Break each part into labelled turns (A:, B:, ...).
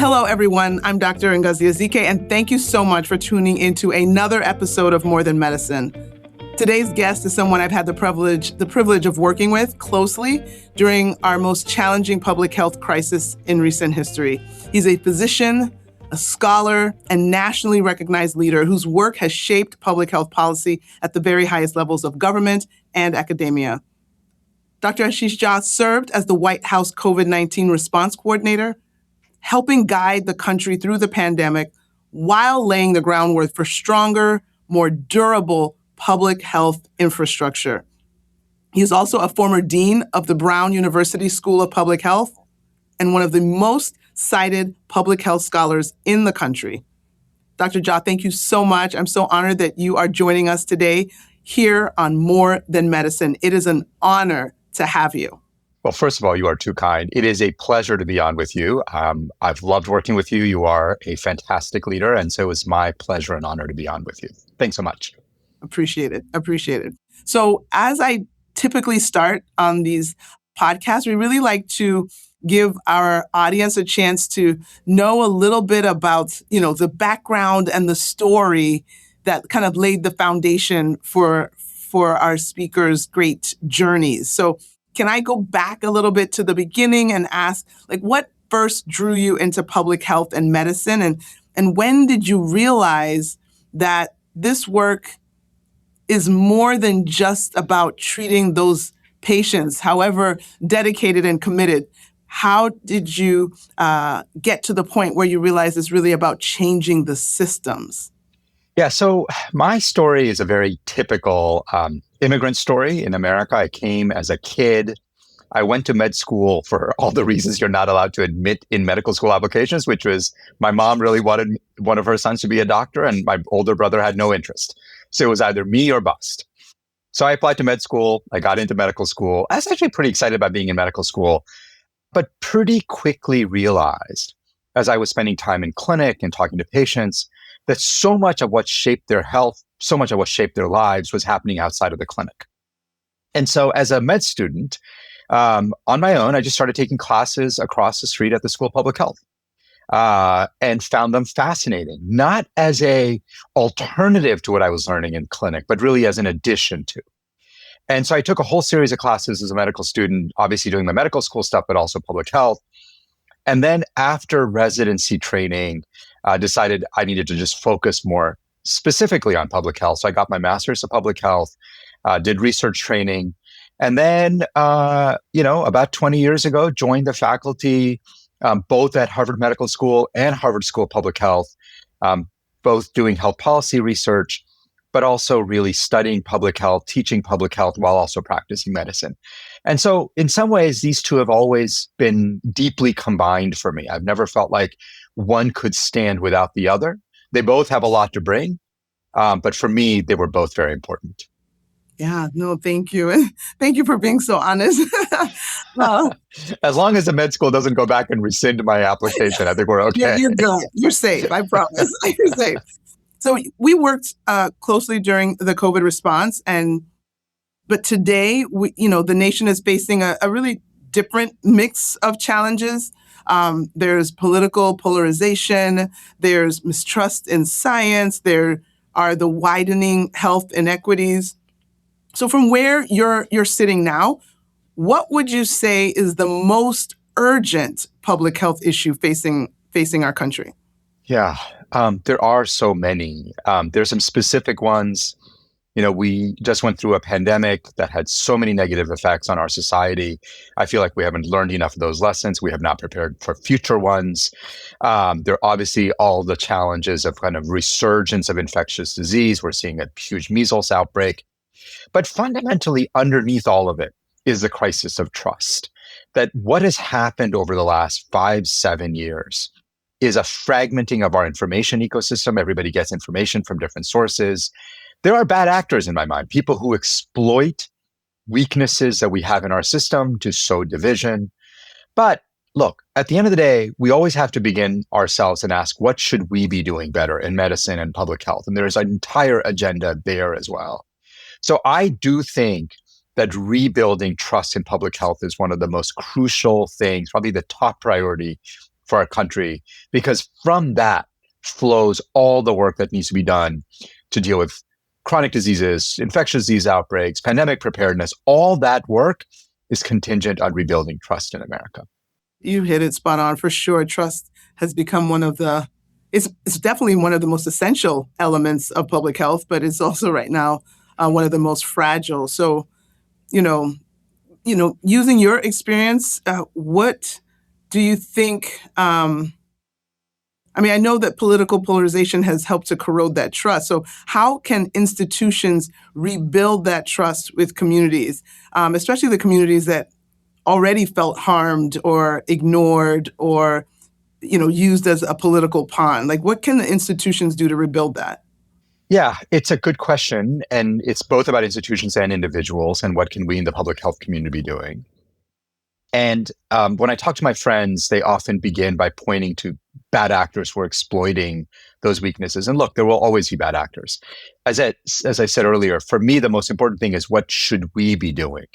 A: Hello, everyone. I'm Dr. Ngozi Ezike, and thank you so much for tuning into another episode of More Than Medicine. Today's guest is someone I've had the privilege of working with closely during our most challenging public health crisis in recent history. He's a physician, a scholar, and nationally recognized leader whose work has shaped public health policy at the very highest levels of government and academia. Dr. Ashish K served as the White House COVID-19 response coordinator, helping guide the country through the pandemic while laying the groundwork for stronger, more durable public health infrastructure. He is also a former dean of the Brown University School of Public Health and one of the most cited public health scholars in the country. Dr. K, thank you so much. I'm so honored that you are joining us today here on More Than Medicine. It is an honor to have you.
B: Well, first of all, you are too kind. It is a pleasure to be on with you. I've loved working with you. You are a fantastic leader, and so it's my pleasure and honor to be on with you. Thanks so much.
A: Appreciate it. So as I typically start on these podcasts, we really like to give our audience a chance to know a little bit about, the background and the story that kind of laid the foundation for our speakers' great journeys. So can I go back a little bit to the beginning and ask, what first drew you into public health and medicine? And when did you realize that this work is more than just about treating those patients, however dedicated and committed? How did you get to the point where you realize it's really about changing the systems?
B: Yeah, so my story is a very typical immigrant story in America. I came as a kid. I went to med school for all the reasons you're not allowed to admit in medical school applications, which was my mom really wanted one of her sons to be a doctor, and my older brother had no interest. So it was either me or bust. So I applied to med school. I got into medical school. I was actually pretty excited about being in medical school, but pretty quickly realized as I was spending time in clinic and talking to patients that so much of what shaped their health, so much of what shaped their lives was happening outside of the clinic. And so as a med student, on my own, I just started taking classes across the street at the School of Public Health and found them fascinating, not as a alternative to what I was learning in clinic, but really as an addition to. And so I took a whole series of classes as a medical student, obviously doing my medical school stuff, but also public health. And then after residency training, decided I needed to just focus more specifically on public health. So I got my master's of public health, did research training, and then, about 20 years ago, joined the faculty both at Harvard Medical School and Harvard School of Public Health, both doing health policy research, but also really studying public health, teaching public health while also practicing medicine. And so in some ways, these two have always been deeply combined for me. I've never felt like one could stand without the other. They both have a lot to bring, but for me, they were both very important.
A: Yeah, no, thank you. And thank you for being so honest.
B: As long as the med school doesn't go back and rescind my application, I think we're okay.
A: You're good. You're safe. I promise. You're safe. So we worked closely during the COVID response, but today, the nation is facing a really different mix of challenges. There's political polarization, there's mistrust in science, there are the widening health inequities. So from where you're sitting now, what would you say is the most urgent public health issue facing our country?
B: Yeah, there are so many. There's some specific ones. We just went through a pandemic that had so many negative effects on our society. I feel like we haven't learned enough of those lessons. We have not prepared for future ones. There are obviously all the challenges of kind of resurgence of infectious disease. We're seeing a huge measles outbreak. But fundamentally, underneath all of it is the crisis of trust. That what has happened over the last 5-7 years is a fragmenting of our information ecosystem. Everybody gets information from different sources. There are bad actors in my mind, people who exploit weaknesses that we have in our system to sow division. But look, at the end of the day, we always have to begin ourselves and ask, what should we be doing better in medicine and public health? And there's an entire agenda there as well. So I do think that rebuilding trust in public health is one of the most crucial things, probably the top priority for our country, because from that flows all the work that needs to be done to deal with chronic diseases, infectious disease outbreaks, pandemic preparedness. All that work is contingent on rebuilding trust in America.
A: You hit it spot on for sure. Trust has become one of the it's definitely one of the most essential elements of public health, but it's also right now one of the most fragile. So, you know, using your experience, what do you think? I mean, I know that political polarization has helped to corrode that trust. So, how can institutions rebuild that trust with communities, especially the communities that already felt harmed or ignored or used as a political pawn? Like, what can the institutions do to rebuild that?
B: Yeah, it's a good question. And it's both about institutions and individuals and what can we in the public health community be doing. And when I talk to my friends, they often begin by pointing to bad actors who are exploiting those weaknesses. And look, there will always be bad actors. As I said earlier, for me, the most important thing is what should we be doing?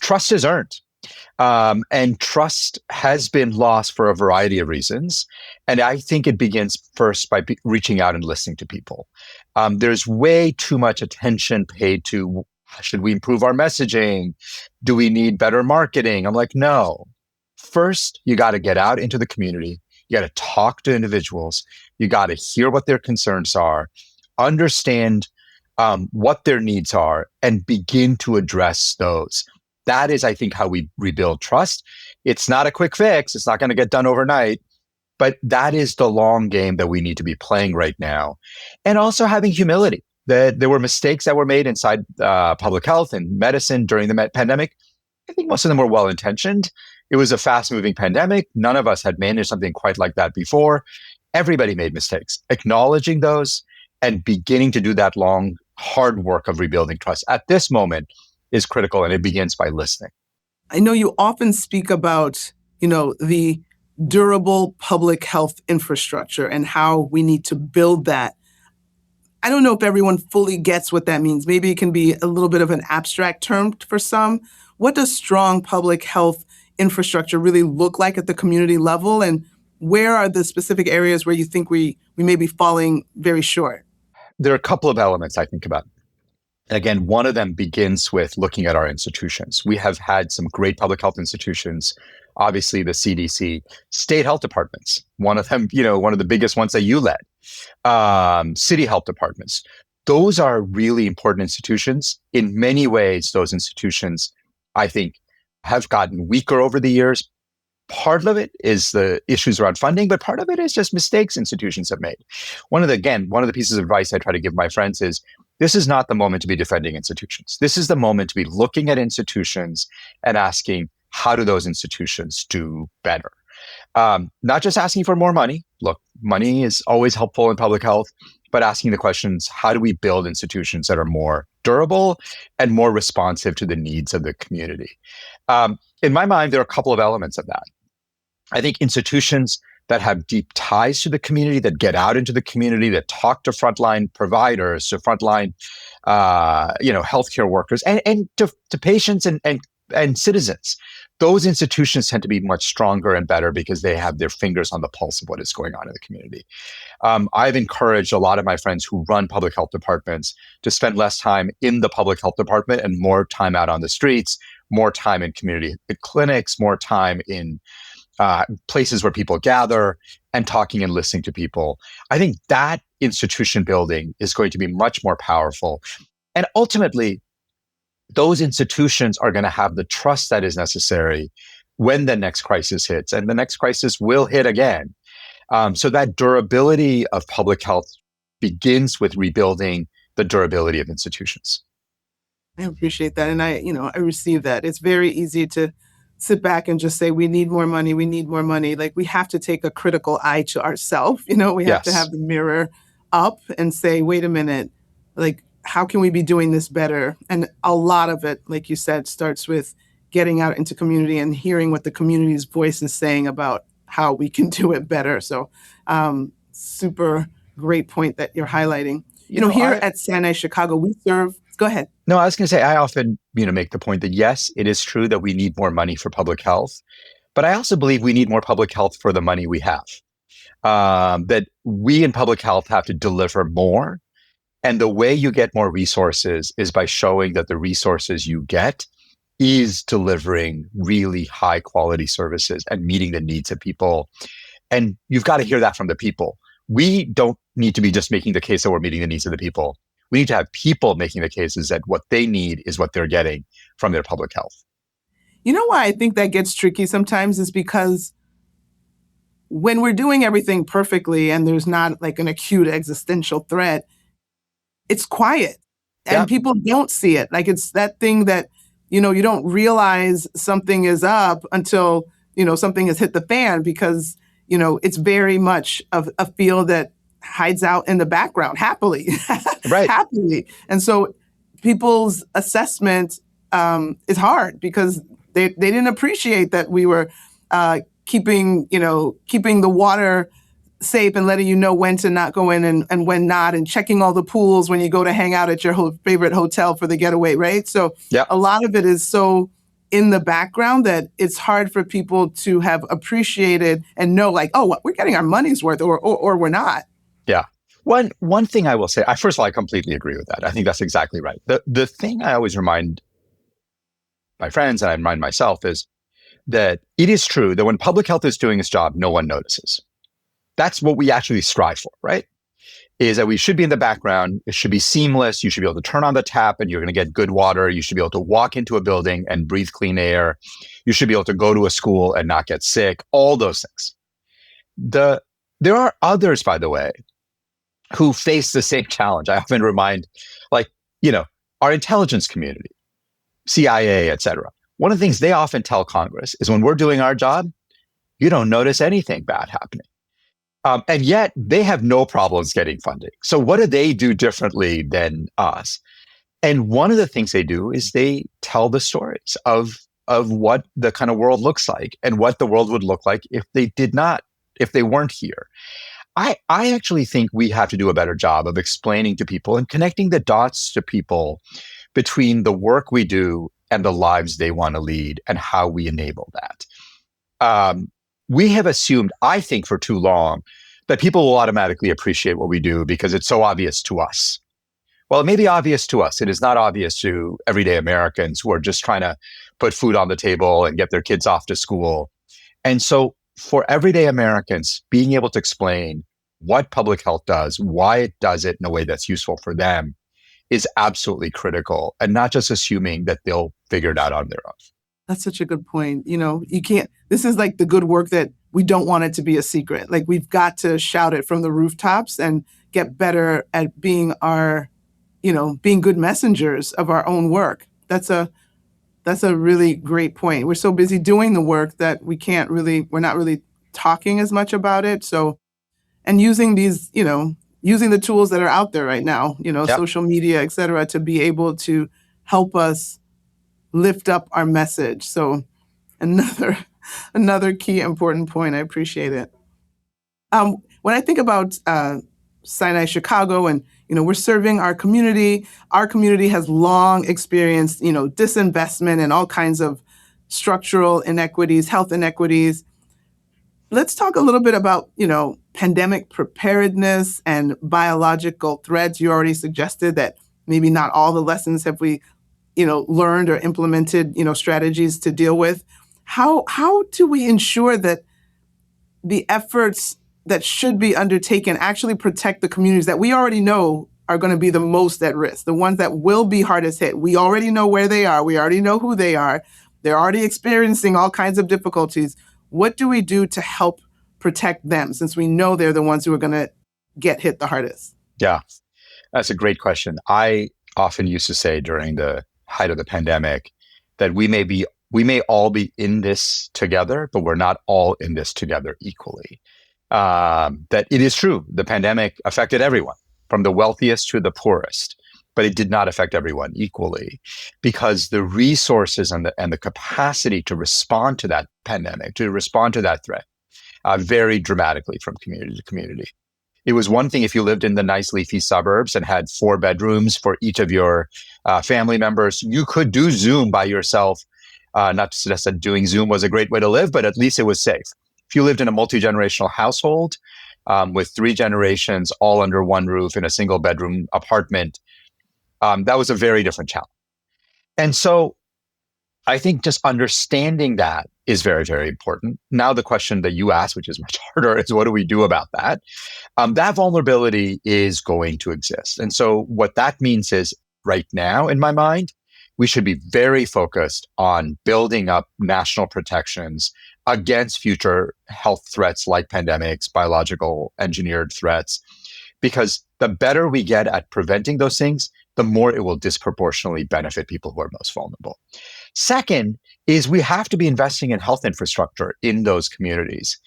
B: Trust is earned. And trust has been lost for a variety of reasons. And I think it begins first by reaching out and listening to people. There's way too much attention paid to should we improve our messaging? Do we need better marketing? I'm like, no. First, you got to get out into the community. You got to talk to individuals. You got to hear what their concerns are, understand what their needs are, and begin to address those. That is, I think, how we rebuild trust. It's not a quick fix. It's not going to get done overnight. But that is the long game that we need to be playing right now. And also having humility that there were mistakes that were made inside public health and medicine during the pandemic. I think most of them were well-intentioned. It was a fast-moving pandemic. None of us had managed something quite like that before. Everybody made mistakes. Acknowledging those and beginning to do that long, hard work of rebuilding trust at this moment is critical, and it begins by listening.
A: I know you often speak about, the durable public health infrastructure and how we need to build that. I don't know if everyone fully gets what that means. Maybe it can be a little bit of an abstract term for some. What does strong public health infrastructure really look like at the community level? And where are the specific areas where you think we may be falling very short?
B: There are a couple of elements I think about. Again, one of them begins with looking at our institutions. We have had some great public health institutions, obviously the CDC, state health departments, one of them, one of the biggest ones that you led, city health departments. Those are really important institutions. In many ways, those institutions, I think, have gotten weaker over the years. Part of it is the issues around funding, but part of it is just mistakes institutions have made. One of the pieces of advice I try to give my friends is this is not the moment to be defending institutions. This is the moment to be looking at institutions and asking, how do those institutions do better? Not just asking for more money. Look, money is always helpful in public health, but asking the questions, how do we build institutions that are more durable and more responsive to the needs of the community? In my mind, there are a couple of elements of that. I think institutions that have deep ties to the community, that get out into the community, that talk to frontline providers, to frontline, healthcare workers, and to patients and citizens. Those institutions tend to be much stronger and better because they have their fingers on the pulse of what is going on in the community. I've encouraged a lot of my friends who run public health departments to spend less time in the public health department and more time out on the streets, more time in community clinics, more time in places where people gather and talking and listening to people. I think that institution building is going to be much more powerful. And ultimately, those institutions are going to have the trust that is necessary when the next crisis hits. And the next crisis will hit again. So that durability of public health begins with rebuilding the durability of institutions.
A: I appreciate that. And I receive that. It's very easy to sit back and just say, we need more money. We need more money. Like, we have to take a critical eye to ourselves. We have to have the mirror up and say, wait a minute, like, how can we be doing this better? And a lot of it, like you said, starts with getting out into community and hearing what the community's voice is saying about how we can do it better. So super great point that you're highlighting. Here at Sinai Chicago, we serve. Go ahead.
B: No, I was going to say, I often, make the point that yes, it is true that we need more money for public health, But I also believe we need more public health for the money we have. That we in public health have to deliver more. And the way you get more resources is by showing that the resources you get is delivering really high quality services and meeting the needs of people. And you've got to hear that from the people. We don't need to be just making the case that we're meeting the needs of the people. We need to have people making the cases that what they need is what they're getting from their public health.
A: You know why I think that gets tricky sometimes is because when we're doing everything perfectly and there's not like an acute existential threat, it's quiet
B: Yeah,
A: and people don't see it. Like it's that thing that, you don't realize something is up until, something has hit the fan because, it's very much of a field that hides out in the background happily,
B: right.
A: happily. And so people's assessment is hard because they didn't appreciate that we were keeping the water safe and letting you know when to not go in and when not, and checking all the pools when you go to hang out at your favorite hotel for the getaway, right? So
B: Yeah,
A: a lot of it is so in the background that it's hard for people to have appreciated and know like, oh, we're getting our money's worth or we're not.
B: yeah. One thing I will say, first of all, I completely agree with that. I think that's exactly right. The thing I always remind my friends and I remind myself is that it is true that when public health is doing its job, no one notices. That's what we actually strive for, right? Is that we should be in the background. It should be seamless. You should be able to turn on the tap and you're going to get good water. You should be able to walk into a building and breathe clean air. You should be able to go to a school and not get sick. All those things. There are others, by the way, who face the same challenge. I often remind, like, our intelligence community, CIA, et cetera. One of the things they often tell Congress is when we're doing our job, you don't notice anything bad happening. And yet they have no problems getting funding. So what do they do differently than us? And one of the things they do is they tell the stories of what the kind of world looks like and what the world would look like if they weren't here. I actually think we have to do a better job of explaining to people and connecting the dots to people between the work we do and the lives they want to lead and how we enable that. We have assumed, I think, for too long that people will automatically appreciate what we do because it's so obvious to us. Well, it may be obvious to us. It is not obvious to everyday Americans who are just trying to put food on the table and get their kids off to school. And so for everyday Americans, being able to explain what public health does, why it does it in a way that's useful for them is absolutely critical, and not just assuming that they'll figure it out on their own.
A: That's such a good point. You can't, this is like the good work that we don't want it to be a secret. Like we've got to shout it from the rooftops and get better at being being good messengers of our own work. That's a really great point. We're so busy doing the work that we're not really talking as much about it. So, and using using the tools that are out there right now,
B: Yep.
A: social media, et cetera, to be able to help us lift up our message. So another another key important point. I appreciate it. When I think about Sinai Chicago and we're serving our community has long experienced disinvestment and all kinds of structural inequities, health inequities. Let's talk a little bit about pandemic preparedness and biological threats. You already suggested that maybe not all the lessons have we learned or implemented, strategies to deal with. How do we ensure that the efforts that should be undertaken actually protect the communities that we already know are going to be the most at risk, the ones that will be hardest hit? We already know where they are. We already know who they are. They're already experiencing all kinds of difficulties. What do we do to help protect them since we know they're the ones who are going to get hit the hardest?
B: Yeah, that's a great question. I often used to say during the height of the pandemic that we may all be in this together, but we're not all in this together equally. That it is true, the pandemic affected everyone, from the wealthiest to the poorest, but it did not affect everyone equally because the resources and the capacity to respond to that pandemic, to respond to that threat, varied dramatically from community to community. It was one thing if you lived in the nice leafy suburbs and had 4 bedrooms for each of your family members. You could do Zoom by yourself Not to suggest that doing Zoom was a great way to live, but at least it was safe. If you lived in a multi-generational household with 3 generations all under one roof in a single bedroom apartment, that was a very different challenge. And so I think just understanding that is very, very important. Now, the question that you asked, which is much harder, is what do we do about that? That vulnerability is going to exist. And so what that means is right now, in my mind, we should be very focused on building up national protections against future health threats like pandemics, biological engineered threats, because the better we get at preventing those things, the more it will disproportionately benefit people who are most vulnerable. Second is we have to be investing in health infrastructure in those communities.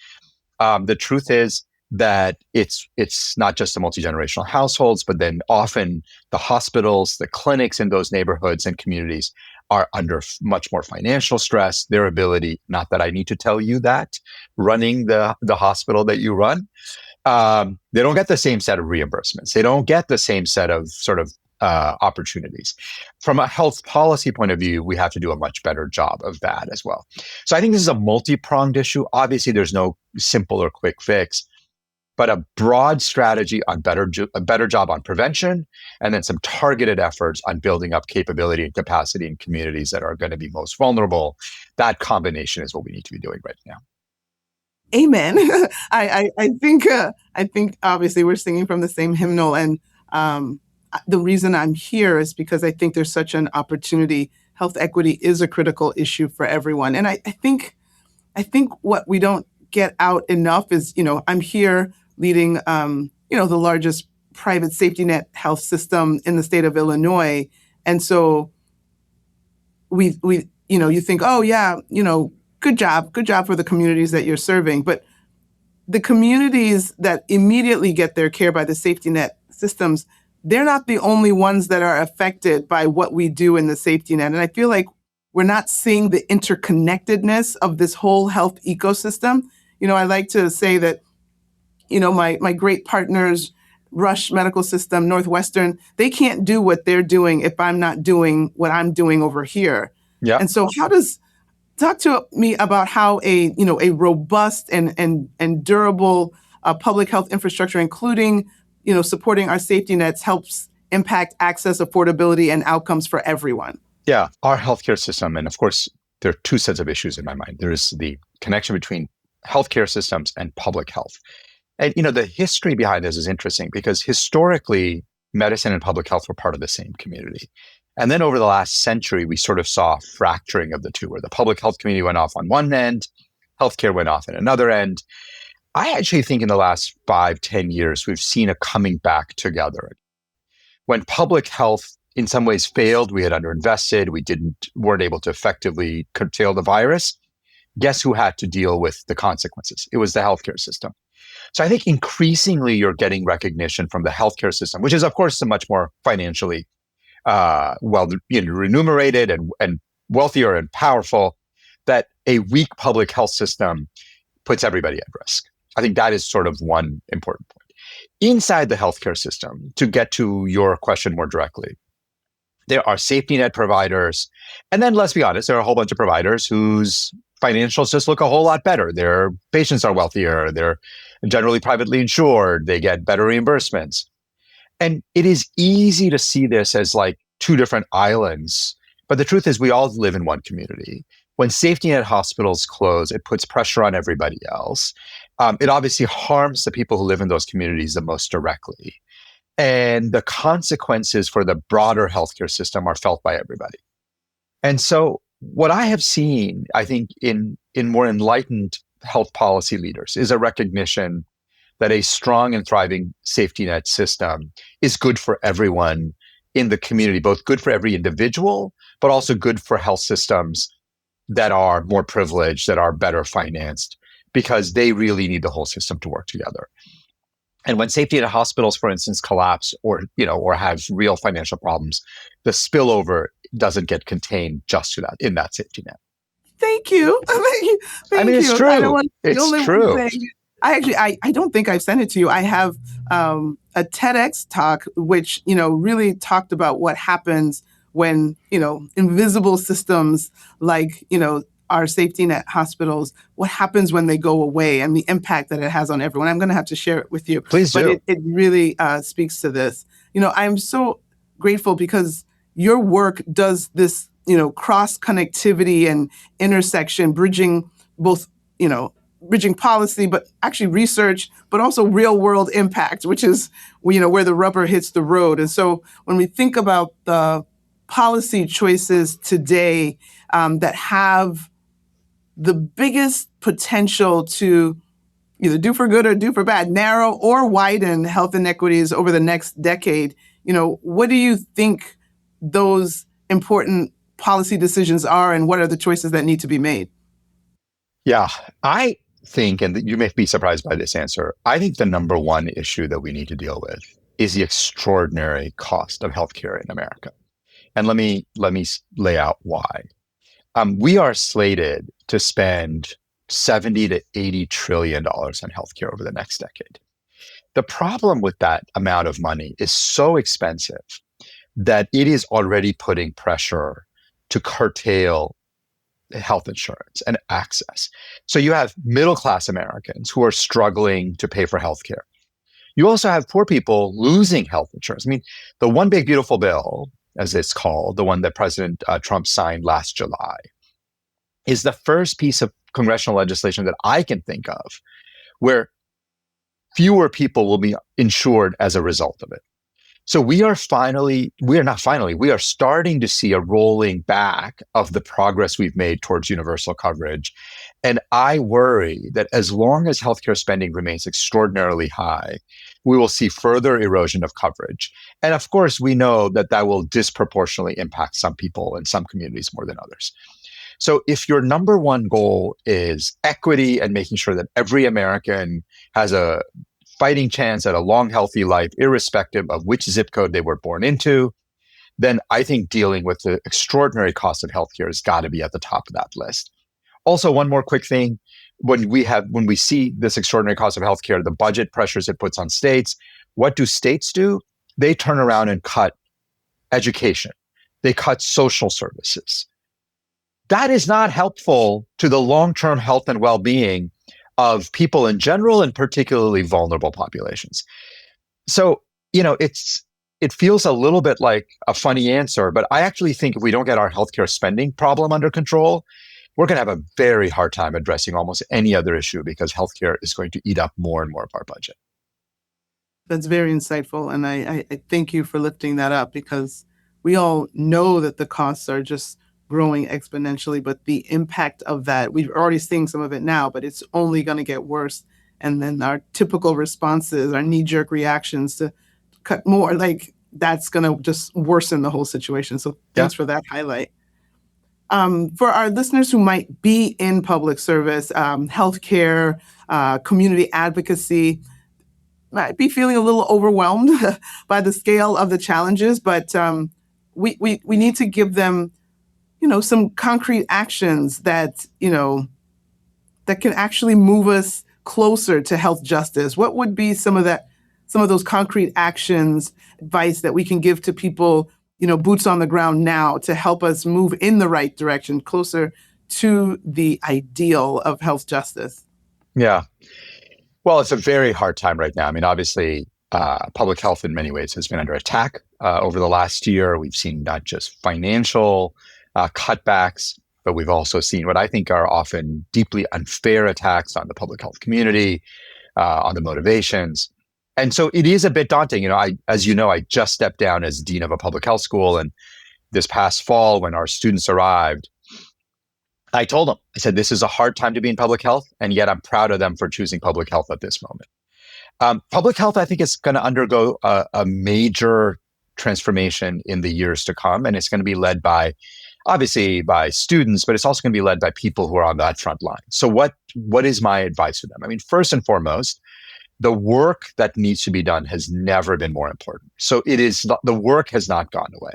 B: The truth is that it's not just the multi-generational households, but then often the hospitals, the clinics in those neighborhoods and communities are under much more financial stress. Their ability, not that I need to tell you that, running the hospital that you run, they don't get the same set of reimbursements. They don't get the same set of sort of opportunities. From a health policy point of view, we have to do a much better job of that as well. So I think this is a multi-pronged issue. Obviously, there's no simple or quick fix, but a broad strategy on a better job on prevention, and then some targeted efforts on building up capability and capacity in communities that are going to be most vulnerable. That combination is what we need to be doing right now.
A: Amen. I think obviously we're singing from the same hymnal, and the reason I'm here is because I think there's such an opportunity. Health equity is a critical issue for everyone, and I think what we don't get out enough is, I'm here leading, the largest private safety net health system in the state of Illinois, and so we you think, oh yeah, good job for the communities that you're serving, but the communities that immediately get their care by the safety net systems, they're not the only ones that are affected by what we do in the safety net. And I feel like we're not seeing the interconnectedness of this whole health ecosystem. I like to say that, my great partners, Rush Medical System, Northwestern, they can't do what they're doing if I'm not doing what I'm doing over here.
B: Yeah.
A: And so talk to me about how a robust and durable public health infrastructure, including supporting our safety nets, helps impact access, affordability, and outcomes for everyone.
B: Yeah, our healthcare system, and of course, there are 2 sets of issues in my mind. There is the connection between healthcare systems and public health. And the history behind this is interesting because historically, medicine and public health were part of the same community. And then over the last century, we sort of saw fracturing of the two, where the public health community went off on one end, healthcare went off at another end. I actually think in the last 5-10 years, we've seen a coming back together. When public health in some ways failed, we had underinvested, we weren't able to effectively curtail the virus. Guess who had to deal with the consequences? It was the healthcare system. So I think increasingly you're getting recognition from the healthcare system, which is of course a much more financially remunerated and wealthier and powerful, that a weak public health system puts everybody at risk. I think that is sort of one important point. Inside the healthcare system, to get to your question more directly, there are safety net providers. And then let's be honest, there are a whole bunch of providers whose financials just look a whole lot better. Their patients are wealthier. They're generally privately insured. They get better reimbursements. And it is easy to see this as like 2 different islands. But the truth is we all live in one community. When safety net hospitals close, it puts pressure on everybody else. It obviously harms the people who live in those communities the most directly. And the consequences for the broader healthcare system are felt by everybody. And so what I have seen, I think, in more enlightened health policy leaders is a recognition that a strong and thriving safety net system is good for everyone in the community, both good for every individual, but also good for health systems that are more privileged, that are better financed, because they really need the whole system to work together. And when safety net hospitals, for instance, collapse or have real financial problems, the spillover doesn't get contained just to that in that safety net.
A: Thank you.
B: I mean, it's true. It's true.
A: I don't think I've sent it to you. I have a TEDx talk, which, really talked about what happens when, invisible systems like, our safety net hospitals, what happens when they go away and the impact that it has on everyone. I'm going to have to share it with you,
B: Please
A: but
B: do.
A: it really speaks to this. I'm so grateful because your work does this, cross connectivity and intersection, bridging both, bridging policy, but actually research, but also real world impact, which is, where the rubber hits the road. And so when we think about the policy choices today that have the biggest potential to either do for good or do for bad, narrow or widen health inequities over the next decade, what do you think those important policy decisions are, and what are the choices that need to be made?
B: Yeah, I think, and you may be surprised by this answer, I think the number one issue that we need to deal with is the extraordinary cost of healthcare in America. And let me lay out why. We are slated to spend 70 to 80 trillion dollars on healthcare over the next decade. The problem with that amount of money is so expensive that it is already putting pressure to curtail health insurance and access. So you have middle class Americans who are struggling to pay for healthcare. You also have poor people losing health insurance. I mean, the One Big Beautiful Bill, as it's called, the one that President Trump signed last July, is the first piece of congressional legislation that I can think of where fewer people will be insured as a result of it. So we are not finally, we are starting to see a rolling back of the progress we've made towards universal coverage. And I worry that as long as healthcare spending remains extraordinarily high, we will see further erosion of coverage. And of course, we know that that will disproportionately impact some people and some communities more than others. So if your number one goal is equity and making sure that every American has a fighting chance at a long, healthy life, irrespective of which zip code they were born into, then I think dealing with the extraordinary cost of healthcare has got to be at the top of that list. Also, one more quick thing. When we see this extraordinary cost of healthcare, the budget pressures it puts on states, what do states do? They turn around and cut education. They cut social services. That is not helpful to the long-term health and well-being of people in general and particularly vulnerable populations. So, it feels a little bit like a funny answer, but I actually think if we don't get our healthcare spending problem under control, we're going to have a very hard time addressing almost any other issue because healthcare is going to eat up more and more of our budget.
A: That's very insightful. And I thank you for lifting that up, because we all know that the costs are just growing exponentially, but the impact of that, we're already seeing some of it now, but it's only going to get worse. And then our typical responses, our knee jerk reactions to cut more, like that's going to just worsen the whole situation. So
B: Yeah.
A: thanks for that highlight. For our listeners who might be in public service, healthcare, community advocacy, might be feeling a little overwhelmed by the scale of the challenges, but we need to give them, some concrete actions that, that can actually move us closer to health justice. What would be some of those concrete actions, advice that we can give to people, boots on the ground now, to help us move in the right direction, closer to the ideal of health justice?
B: Yeah. Well, it's a very hard time right now. I mean, obviously, public health in many ways has been under attack over the last year. We've seen not just financial cutbacks, but we've also seen what I think are often deeply unfair attacks on the public health community, on the motivations. And so it is a bit daunting. As you know, I just stepped down as dean of a public health school. And this past fall, when our students arrived, I told them, I said, this is a hard time to be in public health, and yet I'm proud of them for choosing public health at this moment. Public health, I think, is going to undergo a major transformation in the years to come, and it's going to be led obviously by students, but it's also going to be led by people who are on that front line. So what is my advice for them? I mean, first and foremost, the work that needs to be done has never been more important. So the work has not gone away.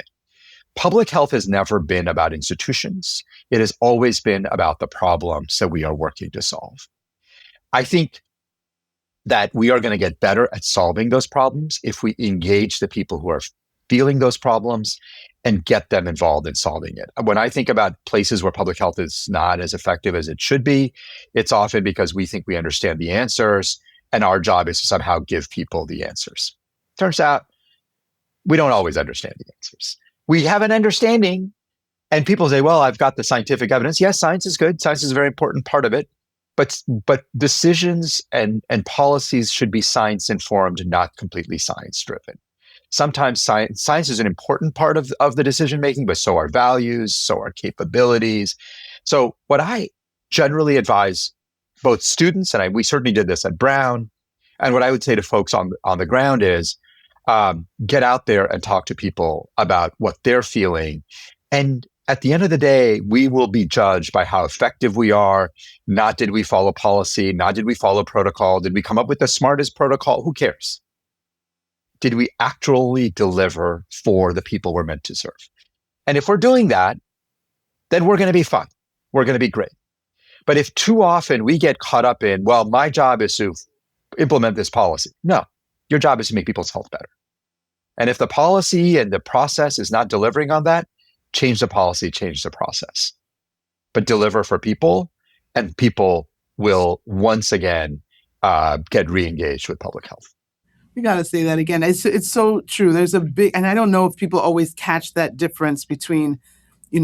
B: Public health has never been about institutions. It has always been about the problems that we are working to solve. I think that we are going to get better at solving those problems if we engage the people who are feeling those problems and get them involved in solving it. When I think about places where public health is not as effective as it should be, it's often because we think we understand the answers and our job is to somehow give people the answers. Turns out we don't always understand the answers. We have an understanding, and people say, well, I've got the scientific evidence. Yes, science is good. Science is a very important part of it. But decisions and policies should be science informed, not completely science driven. Sometimes science is an important part of the decision making, but so are values, so are capabilities. So what I generally advise both students, and we certainly did this at Brown, and what I would say to folks on the ground is get out there and talk to people about what they're feeling. And at the end of the day, we will be judged by how effective we are. Not did we follow policy, not did we follow protocol, did we come up with the smartest protocol? Who cares? Did we actually deliver for the people we're meant to serve? And if we're doing that, then we're going to be fun. We're going to be great. But if too often we get caught up in, well, my job is to implement this policy. No, your job is to make people's health better. And if the policy and the process is not delivering on that, change the policy, change the process. But deliver for people, and people will once again get re-engaged with public health.
A: We got to say that again. It's so true. There's a big, and I don't know if people always catch that difference between,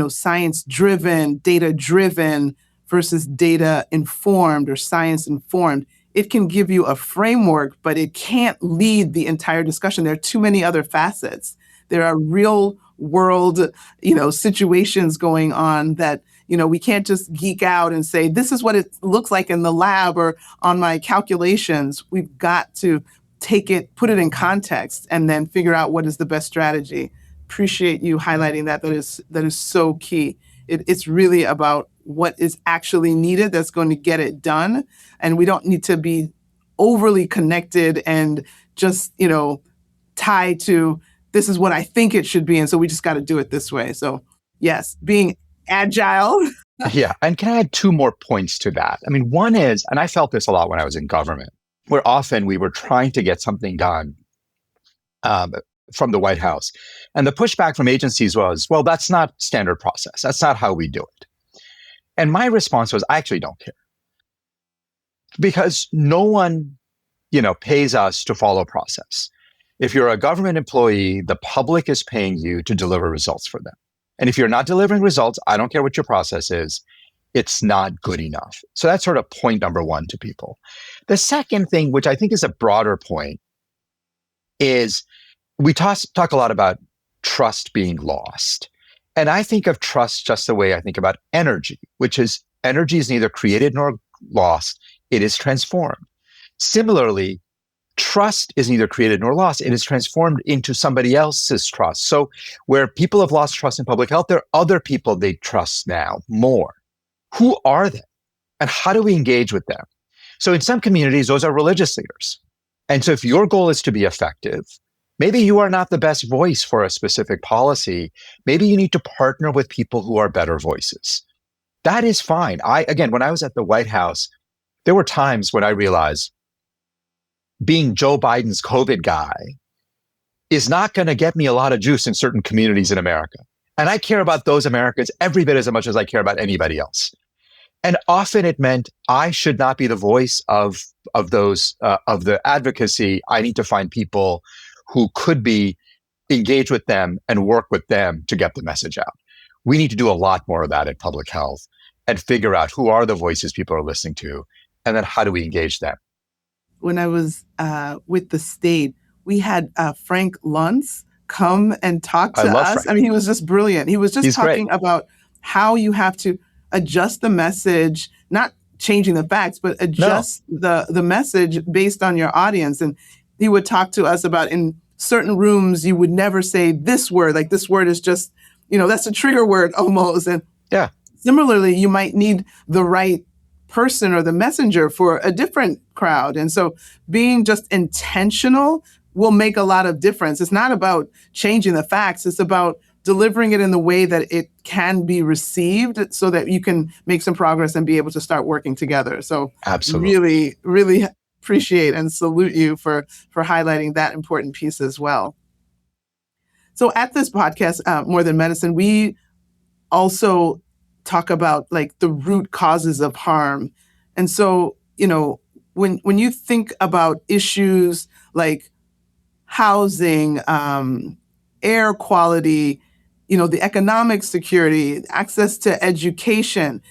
A: science driven, data driven versus data informed or science informed. It can give you a framework, but it can't lead the entire discussion. There are too many other facets. There are real world, situations going on that, we can't just geek out and say, this is what it looks like in the lab or on my calculations. We've got to take it, put it in context, and then figure out what is the best strategy. Appreciate you highlighting that. That is so key. It's really about what is actually needed that's going to get it done. And we don't need to be overly connected and just, tied to this is what I think it should be. And so we just got to do it this way. So yes, being agile.
B: Yeah. And can I add two more points to that? I mean, one is, and I felt this a lot when I was in government, where often we were trying to get something done from the White House. And the pushback from agencies was, well, that's not standard process. That's not how we do it. And my response was, I actually don't care. Because no one, pays us to follow process. If you're a government employee, the public is paying you to deliver results for them. And if you're not delivering results, I don't care what your process is, it's not good enough. So that's sort of point number one to people. The second thing, which I think is a broader point, is we talk a lot about trust being lost. And I think of trust just the way I think about energy, which is energy is neither created nor lost, it is transformed. Similarly, trust is neither created nor lost, it is transformed into somebody else's trust. So where people have lost trust in public health, there are other people they trust now more. Who are they? And how do we engage with them? So in some communities, those are religious leaders. And so if your goal is to be effective, maybe you are not the best voice for a specific policy. Maybe you need to partner with people who are better voices. That is fine. Again, when I was at the White House, there were times when I realized being Joe Biden's COVID guy is not going to get me a lot of juice in certain communities in America. And I care about those Americans every bit as much as I care about anybody else. And often it meant I should not be the voice of the advocacy. I need to find people who could be engaged with them and work with them to get the message out. We need to do a lot more of that in public health and figure out who are the voices people are listening to, and then how do we engage them.
A: When I was with the state, we had Frank Luntz come and talk to us.
B: Frank.
A: I mean, he was just brilliant. He was just talking
B: great.
A: About how you have to adjust the message, not changing the facts, but adjust the message based on your audience. And he would talk to us about in certain rooms, you would never say this word. Like this word is just, that's a trigger word almost. And
B: yeah.
A: Similarly, you might need the right person or the messenger for a different crowd. And so being just intentional will make a lot of difference. It's not about changing the facts. It's about delivering it in the way that it can be received so that you can make some progress and be able to start working together. So
B: absolutely,
A: really, really appreciate and salute you for highlighting that important piece as well. So at this podcast, More Than Medicine, we also talk about like the root causes of harm. And so, when you think about issues like housing, air quality, the economic security, access to education,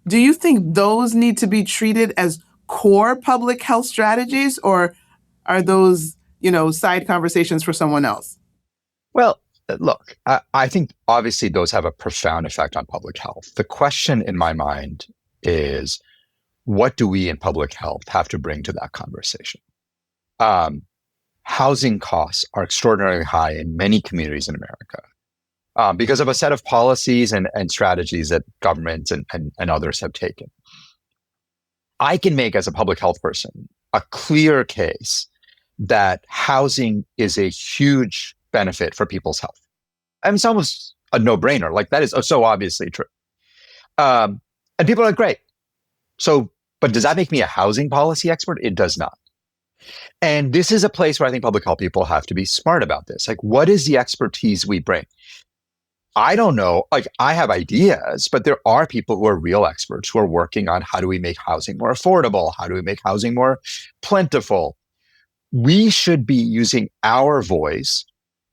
A: do you think those need to be treated as core public health strategies, or are those, side conversations for someone else?
B: Well, look, I think obviously those have a profound effect on public health. The question in my mind is, what do we in public health have to bring to that conversation? Um, Housing costs are extraordinarily high in many communities in America because of a set of policies and strategies that governments and others have taken. I can make, as a public health person, a clear case that housing is a huge benefit for people's health. I mean, it's almost a no-brainer. Like, that is so obviously true. And people are like, great. So, but does that make me a housing policy expert? It does not. And this is a place where I think public health people have to be smart about this. Like, what is the expertise we bring? I don't know. Like, I have ideas, but there are people who are real experts who are working on how do we make housing more affordable? How do we make housing more plentiful? We should be using our voice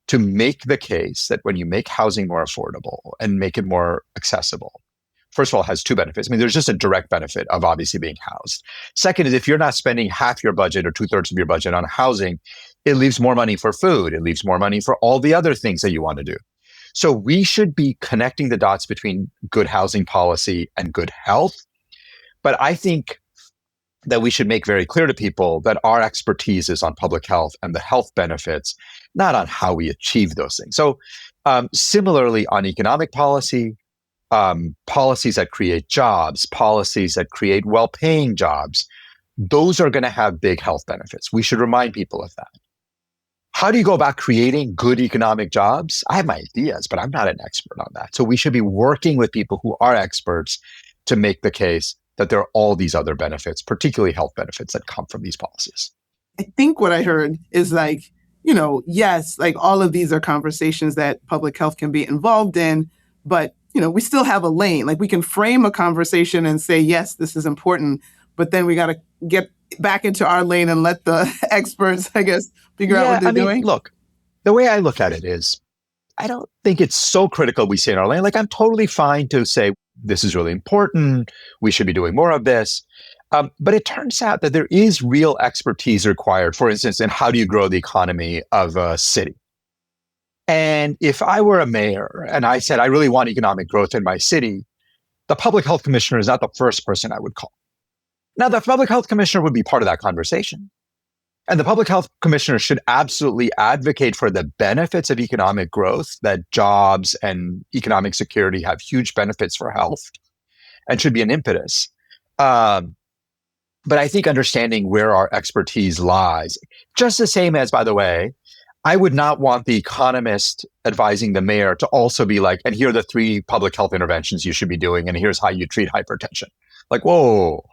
B: to make the case that when you make housing more affordable and make it more accessible, first of all, it has two benefits. I mean, there's just a direct benefit of obviously being housed. Second is, if you're not spending half your budget or 2/3 of your budget on housing, it leaves more money for food. It leaves more money for all the other things that you want to do. So we should be connecting the dots between good housing policy and good health. But I think that we should make very clear to people that our expertise is on public health and the health benefits, not on how we achieve those things. So similarly on economic policy, policies that create jobs, policies that create well-paying jobs, those are going to have big health benefits. We should remind people of that. How do you go about creating good economic jobs? I have my ideas, but I'm not an expert on that. So we should be working with people who are experts to make the case that there are all these other benefits, particularly health benefits, that come from these policies.
A: I think what I heard is like, yes, like all of these are conversations that public health can be involved in, but, we still have a lane. Like, we can frame a conversation and say, yes, this is important, but then we got to get back into our lane and let the experts, I guess, figure out what they're doing.
B: Look, the way I look at it is, I don't think it's so critical we stay in our lane. Like, I'm totally fine to say, this is really important, we should be doing more of this. But it turns out that there is real expertise required, for instance, in how do you grow the economy of a city. And if I were a mayor and I said, I really want economic growth in my city, the public health commissioner is not the first person I would call. Now, the public health commissioner would be part of that conversation. And the public health commissioner should absolutely advocate for the benefits of economic growth, that jobs and economic security have huge benefits for health and should be an impetus. But I think understanding where our expertise lies, just the same as, by the way, I would not want the economist advising the mayor to also be like, and here are the 3 public health interventions you should be doing, and here's how you treat hypertension. Like, whoa,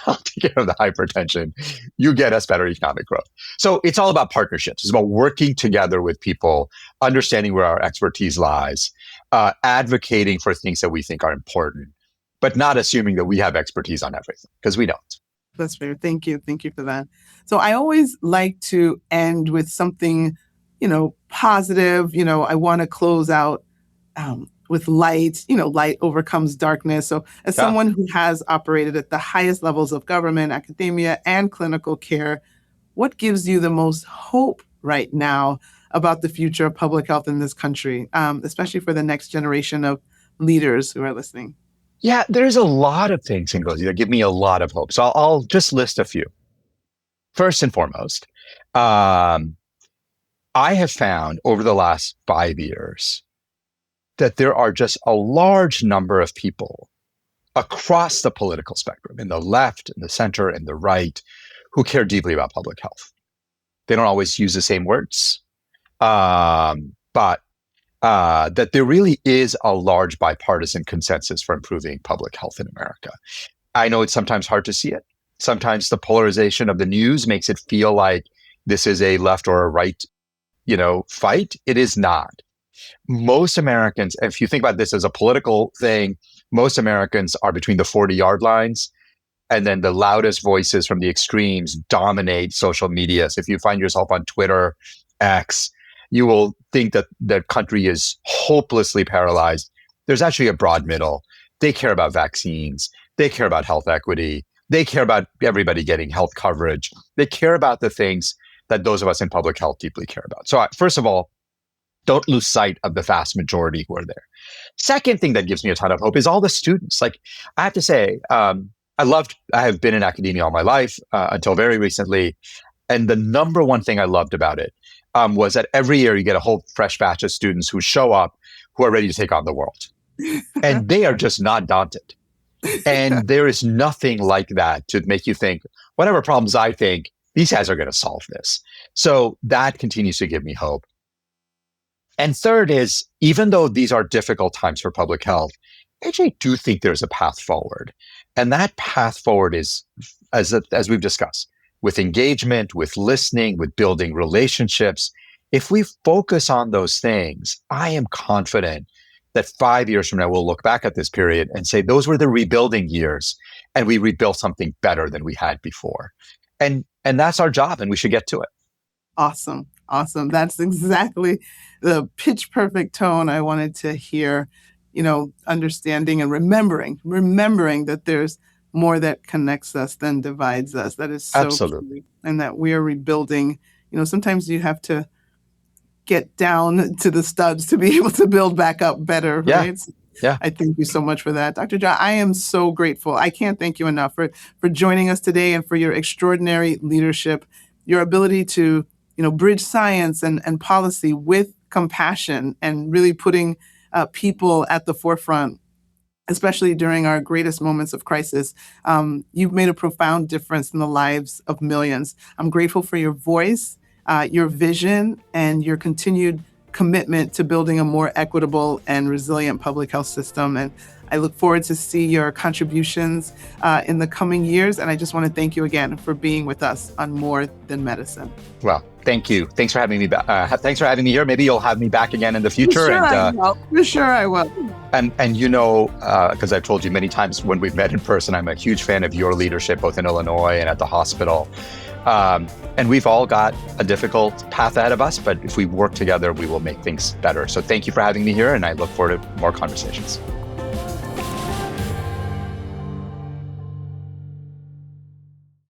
B: I'll take care of the hypertension. You get us better economic growth. So it's all about partnerships. It's about working together with people, understanding where our expertise lies, advocating for things that we think are important, but not assuming that we have expertise on everything, because we don't.
A: That's fair. Thank you. Thank you for that. So I always like to end with something, positive. I want to close out with light. Light overcomes darkness. So as someone who has operated at the highest levels of government, academia, and clinical care, what gives you the most hope right now about the future of public health in this country, especially for the next generation of leaders who are listening?
B: Yeah, there's a lot of things, Ngozi, that give me a lot of hope. So I'll just list a few. First and foremost, I have found over the last 5 years that there are just a large number of people across the political spectrum, in the left, in the center, in the right, who care deeply about public health. They don't always use the same words, but that there really is a large bipartisan consensus for improving public health in America. I know it's sometimes hard to see it. Sometimes the polarization of the news makes it feel like this is a left or a right, fight. It is not. Most Americans, if you think about this as a political thing, most Americans are between the 40-yard lines, and then the loudest voices from the extremes dominate social media. So if you find yourself on Twitter, X, you will think that the country is hopelessly paralyzed. There's actually a broad middle. They care about vaccines. They care about health equity. They care about everybody getting health coverage. They care about the things that those of us in public health deeply care about. So first of all, don't lose sight of the vast majority who are there. Second thing that gives me a ton of hope is all the students. Like, I have to say, I have been in academia all my life until very recently. And the number one thing I loved about it was that every year you get a whole fresh batch of students who show up who are ready to take on the world. And they are just not daunted. And there is nothing like that to make you think, whatever problems I think, these guys are going to solve this. So that continues to give me hope. And third is, even though these are difficult times for public health, I actually do think there's a path forward. And that path forward is, as we've discussed, with engagement, with listening, with building relationships. If we focus on those things, I am confident that 5 years from now, we'll look back at this period and say, those were the rebuilding years, and we rebuilt something better than we had before. And that's our job, and we should get to it.
A: Awesome. Awesome. That's exactly the pitch perfect tone I wanted to hear, understanding and remembering that there's more that connects us than divides us. That is so
B: Absolutely.
A: true. And that we are rebuilding. Sometimes you have to get down to the studs to be able to build back up better, right?
B: Yeah.
A: I thank you so much for that. Dr. Jha, I am so grateful. I can't thank you enough for joining us today and for your extraordinary leadership, your ability to bridge science and policy with compassion and really putting people at the forefront, especially during our greatest moments of crisis. You've made a profound difference in the lives of millions. I'm grateful for your voice, your vision, and your continued commitment to building a more equitable and resilient public health system. And I look forward to see your contributions in the coming years. And I just want to thank you again for being with us on More Than Medicine.
B: Well, thank you. Thanks for having me back. Thanks for having me here. Maybe you'll have me back again in the future.
A: For sure I will.
B: And because I've told you many times when we've met in person, I'm a huge fan of your leadership, both in Illinois and at the hospital. And we've all got a difficult path ahead of us, but if we work together, we will make things better. So thank you for having me here, and I look forward to more conversations.